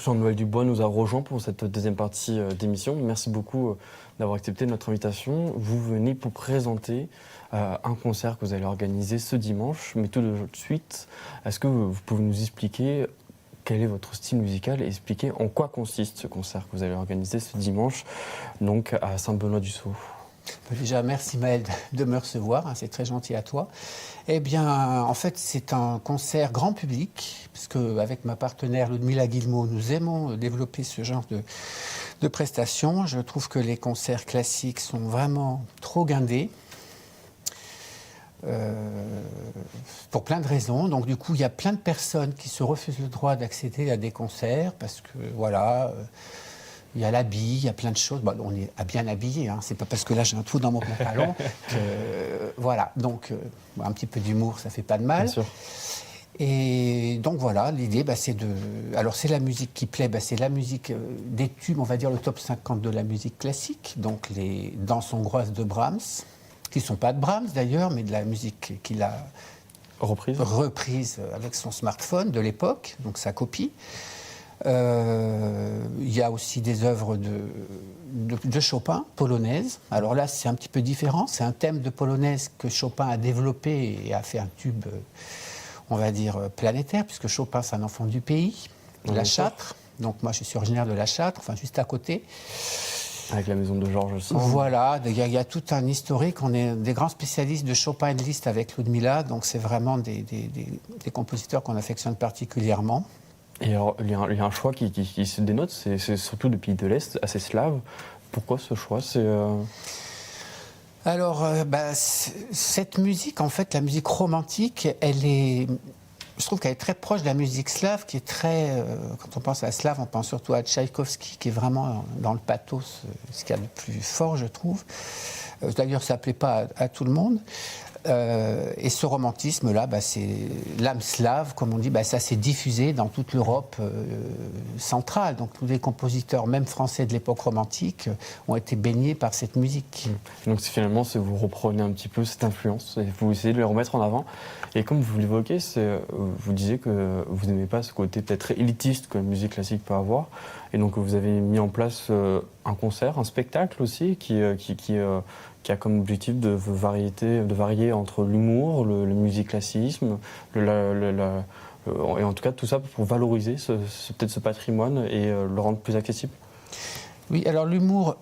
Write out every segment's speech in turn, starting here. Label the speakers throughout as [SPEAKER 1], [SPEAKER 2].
[SPEAKER 1] Jean-Noël Dubois nous a rejoint pour cette deuxième partie d'émission. Merci beaucoup d'avoir accepté notre invitation. Vous venez pour présenter un concert que vous allez organiser ce dimanche. Mais tout de suite, est-ce que vous pouvez nous expliquer quel est votre style musical et expliquer en quoi consiste ce concert que vous allez organiser ce dimanche, donc à Saint-Benoît-du-Sault?
[SPEAKER 2] Déjà, merci Maël de me recevoir, c'est très gentil à toi. Eh bien, en fait, c'est un concert grand public, puisque avec ma partenaire Ludmila Guillemot, nous aimons développer ce genre de prestations. Je trouve que les concerts classiques sont vraiment trop guindés. Pour plein de raisons. Donc du coup, il y a plein de personnes qui se refusent le droit d'accéder à des concerts parce que voilà, il y a l'habit, il y a plein de choses. Bon, on est bien habillé, hein. C'est pas parce que là j'ai un trou dans mon pantalon que voilà. Donc un petit peu d'humour, ça fait pas de mal.
[SPEAKER 1] Bien sûr.
[SPEAKER 2] Et donc voilà, l'idée, c'est de. Alors c'est la musique qui plaît, c'est la musique des tubes, on va dire le top 50 de la musique classique, donc les danses hongroises de Brahms, qui ne sont pas de Brahms d'ailleurs, mais de la musique qu'il a reprise avec son smartphone de l'époque, donc sa copie. Il y a aussi des œuvres de Chopin, polonaises. Alors là, c'est un petit peu différent. C'est un thème de polonaise que Chopin a développé et a fait un tube, on va dire, planétaire, puisque Chopin, c'est un enfant du pays, de la Châtre. Donc moi, je suis originaire de la Châtre, enfin juste à côté.
[SPEAKER 1] Avec la maison de Georges aussi.
[SPEAKER 2] Voilà, il y a tout un historique. On est des grands spécialistes de Chopin et de Liszt avec Ludmila, donc c'est vraiment des compositeurs qu'on affectionne particulièrement.
[SPEAKER 1] Et alors, il y a un choix qui se dénote, c'est surtout des pays de l'Est, assez slave. Pourquoi ce choix?
[SPEAKER 2] Alors, cette musique, en fait, la musique romantique, je trouve qu'elle est très proche de la musique slave, qui est très... quand on pense à slave, on pense surtout à Tchaïkovski, qui est vraiment dans le pathos, ce qu'il y a de plus fort, je trouve. D'ailleurs, ça ne plaît pas à tout le monde. Et ce romantisme-là, c'est l'âme slave, comme on dit, ça s'est diffusé dans toute l'Europe centrale. Donc tous les compositeurs, même français de l'époque romantique, ont été baignés par cette musique.
[SPEAKER 1] Donc finalement, vous reprenez un petit peu cette influence et vous essayez de le remettre en avant. Et comme vous l'évoquez, vous disiez que vous n'aimez pas ce côté peut-être élitiste que la musique classique peut avoir. Et donc vous avez mis en place un concert, un spectacle aussi qui a comme objectif de varier entre l'humour, le musique-classisme, et en tout cas tout ça pour valoriser peut-être ce patrimoine et le rendre plus accessible.
[SPEAKER 2] Oui, alors l'humour,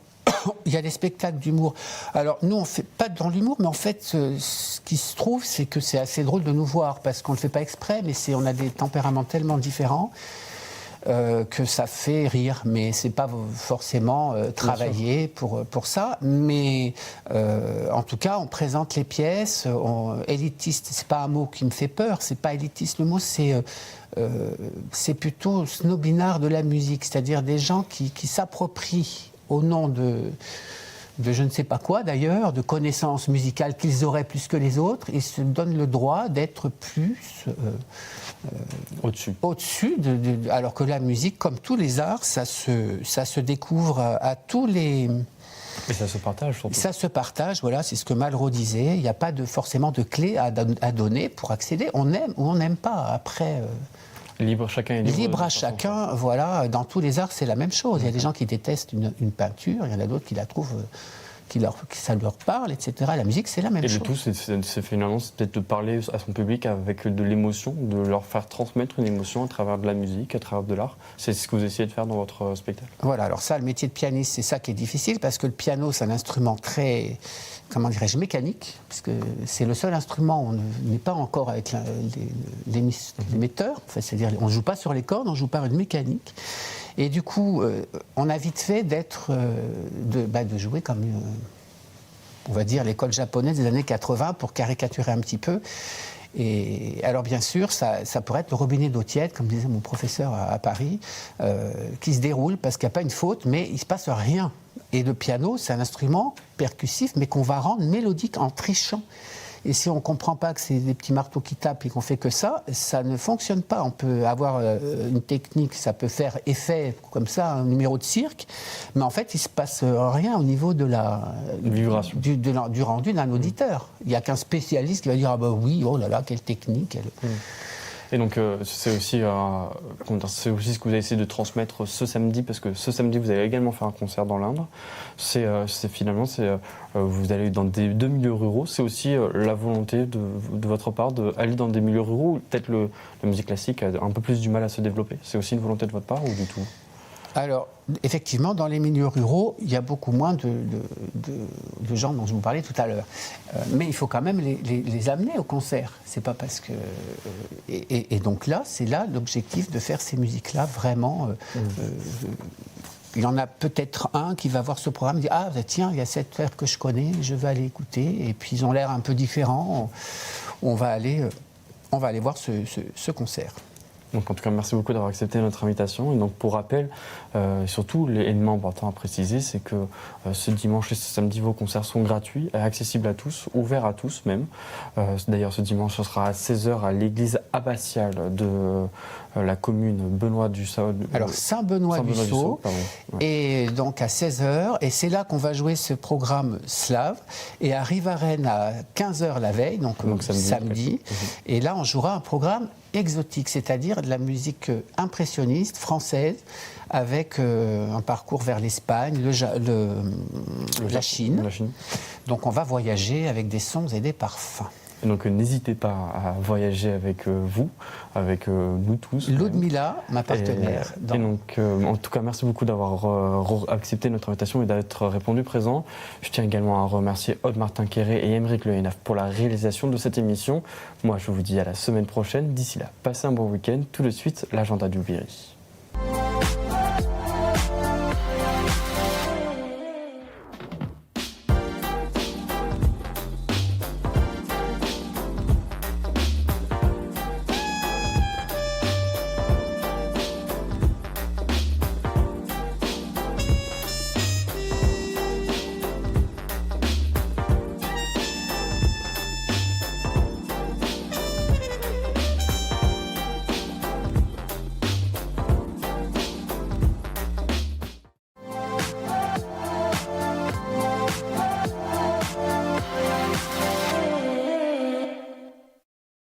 [SPEAKER 2] il y a des spectacles d'humour. Alors nous, on ne fait pas dans l'humour, mais en fait, ce qui se trouve, c'est que c'est assez drôle de nous voir, parce qu'on ne le fait pas exprès, mais on a des tempéraments tellement différents. Que ça fait rire, mais c'est pas forcément travaillé pour ça. Mais en tout cas, on présente les pièces. Élitiste, c'est pas un mot qui me fait peur. C'est pas élitiste. Le mot, c'est plutôt snobinard de la musique, c'est-à-dire des gens qui s'approprient au nom de je ne sais pas quoi d'ailleurs, de connaissances musicales qu'ils auraient plus que les autres, et se donnent le droit d'être plus au-dessus, alors que la musique, comme tous les arts, ça se découvre à tous les...
[SPEAKER 1] Et ça se partage surtout.
[SPEAKER 2] Ça se partage, voilà, c'est ce que Malraux disait. Il n'y a pas forcément de clé à donner pour accéder. On aime ou on n'aime pas. Après...
[SPEAKER 1] chacun est
[SPEAKER 2] libre à chacun, voilà. Dans tous les arts, c'est la même chose. Il y a des gens qui détestent une peinture, il y en a d'autres qui la trouvent, que ça leur parle, etc. La musique, c'est la même chose.
[SPEAKER 1] Et le tout, c'est finalement peut-être de parler à son public avec de l'émotion, de leur faire transmettre une émotion à travers de la musique, à travers de l'art. C'est ce que vous essayez de faire dans votre spectacle.
[SPEAKER 2] Voilà, alors ça, le métier de pianiste, c'est ça qui est difficile, parce que le piano, c'est un instrument très... comment dirais-je, mécanique, parce que c'est le seul instrument où on n'est pas encore avec l'émetteur, enfin, c'est-à-dire on ne joue pas sur les cordes, on joue par une mécanique. Et du coup, on a vite fait de jouer comme, on va dire, l'école japonaise des années 80, pour caricaturer un petit peu. Et alors bien sûr, ça pourrait être le robinet d'eau tiède, comme disait mon professeur à Paris, qui se déroule parce qu'il n'y a pas une faute, mais il ne se passe rien. Et le piano, c'est un instrument percussif, mais qu'on va rendre mélodique en trichant. Et si on ne comprend pas que c'est des petits marteaux qui tapent et qu'on fait que ça ne fonctionne pas. On peut avoir une technique, ça peut faire effet comme ça, un numéro de cirque, mais en fait, il ne se passe rien au niveau de la
[SPEAKER 1] vibration,
[SPEAKER 2] du rendu d'un auditeur. Il n'y a qu'un spécialiste qui va dire « Ah ben oui, oh là là, quelle technique !»
[SPEAKER 1] Et donc c'est aussi ce que vous avez essayé de transmettre ce samedi, parce que ce samedi vous allez également faire un concert dans l'Indre. Vous allez dans deux milieux ruraux. C'est aussi la volonté de votre part d'aller dans des milieux ruraux où peut-être la musique classique a un peu plus du mal à se développer. C'est aussi une volonté de votre part ou du tout?
[SPEAKER 2] Alors, effectivement, dans les milieux ruraux, il y a beaucoup moins de gens dont je vous parlais tout à l'heure. Mais il faut quand même les amener au concert. C'est pas parce que... Et donc là, c'est là l'objectif de faire ces musiques-là vraiment... il y en a peut-être un qui va voir ce programme et dire « Ah, bah, tiens, il y a cette heure que je connais, je vais aller écouter. » Et puis ils ont l'air un peu différents. On va aller voir ce concert.
[SPEAKER 1] Donc en tout cas, merci beaucoup d'avoir accepté notre invitation. Et donc pour rappel, surtout l'élément important à préciser, c'est que ce dimanche et ce samedi, vos concerts sont gratuits, accessibles à tous, ouverts à tous même. D'ailleurs, ce dimanche, ce sera à 16h à l'église abbatiale de la commune Benoît-du-Sault.
[SPEAKER 2] Alors Saint-Benoît-du-Sault,
[SPEAKER 1] ouais.
[SPEAKER 2] Et donc à 16h, et c'est là qu'on va jouer ce programme slave, et à Rivaren à 15h la veille, donc samedi. Et là on jouera un programme exotique, c'est-à-dire de la musique impressionniste, française, avec un parcours vers l'Espagne, la Chine. Donc on va voyager avec des sons et des parfums.
[SPEAKER 1] Et donc n'hésitez pas à voyager avec vous, avec nous tous.
[SPEAKER 2] Ludmilla, ma partenaire.
[SPEAKER 1] Et donc, en tout cas, merci beaucoup d'avoir accepté notre invitation et d'être répondu présent. Je tiens également à remercier Aude Martin-Quéré et Aymeric Le Hénaf pour la réalisation de cette émission. Moi, je vous dis à la semaine prochaine. D'ici là, passez un bon week-end. Tout de suite, l'agenda du Berry.